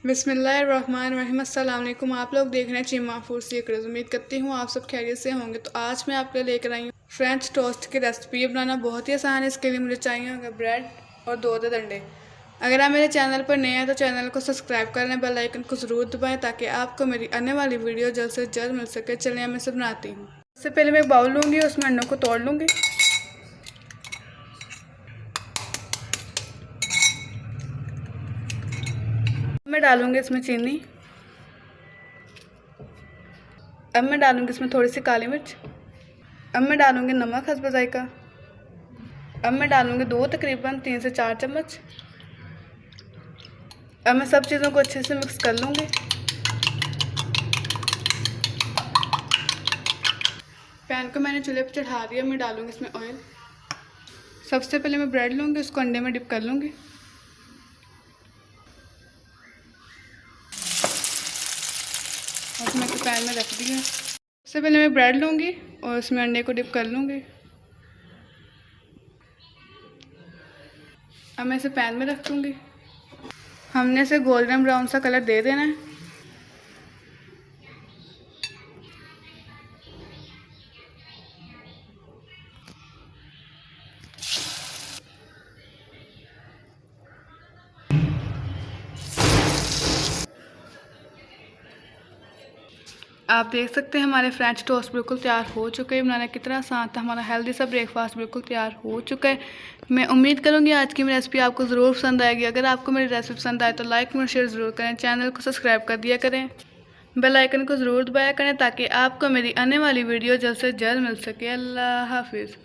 बिस्मिल्लाहिर्रहमानिर्रहीम। अस्सलाम वालेकुम। आप लोग देख रहे हैं चीमा फूड सीक्रेट्स। उम्मीद करती हूँ आप सब खैरियत से होंगे। तो आज मैं आपके लिए लेकर आई हूँ फ्रेंच टोस्ट की रेसिपी। ये बनाना बहुत ही आसान है। इसके लिए मुझे चाहिए होगा ब्रेड और 2 अंडे। अगर आप मेरे चैनल पर नए हैं तो चैनल को सब्सक्राइब कर लें, बेल आइकन को ज़रूर दबाएँ ताकि आपको मेरी आने वाली वीडियो जल्द से जल्द मिल सके। चलिए मैं इसे बनाती हूँ। सबसे पहले मैं एक बाउल लूँगी, उसमें अंडों को तोड़ लूँगी। मैं डालूँगी इसमें चीनी। अब मैं डालूँगी इसमें थोड़ी सी काली मिर्च। अब मैं डालूँगी नमक हस्ब जायका। अब मैं डालूँगी दूध तकरीबन 3 से 4 चम्मच। अब मैं सब चीज़ों को अच्छे से मिक्स कर लूँगी। पैन को मैंने चूल्हे पर चढ़ा दिया। मैं डालूँगी इसमें ऑयल। सबसे पहले मैं ब्रेड लूँगी, उसको अंडे में डिप कर लूँगी। और मैं पैन में रख दिया। सबसे पहले मैं ब्रेड लूँगी और उसमें अंडे को डिप कर लूँगी। अब मैं इसे पैन में रख दूँगी। हमने इसे गोल्डन ब्राउन सा कलर दे देना है। आप देख सकते हैं हमारे फ्रेंच टोस्ट बिल्कुल तैयार हो चुके हैं। बनाना कितना आसान था। हमारा हेल्दी सा ब्रेकफास्ट बिल्कुल तैयार हो चुका है। मैं उम्मीद करूंगी आज की मेरी रेसिपी आपको ज़रूर पसंद आएगी। अगर आपको मेरी रेसिपी पसंद आए तो लाइक और शेयर ज़रूर करें। चैनल को सब्सक्राइब कर दिया करें। बेल आइकन को ज़रूर दबाया करें ताकि आपको मेरी आने वाली वीडियो जल्द से जल्द मिल सके। अल्लाह हाफिज़।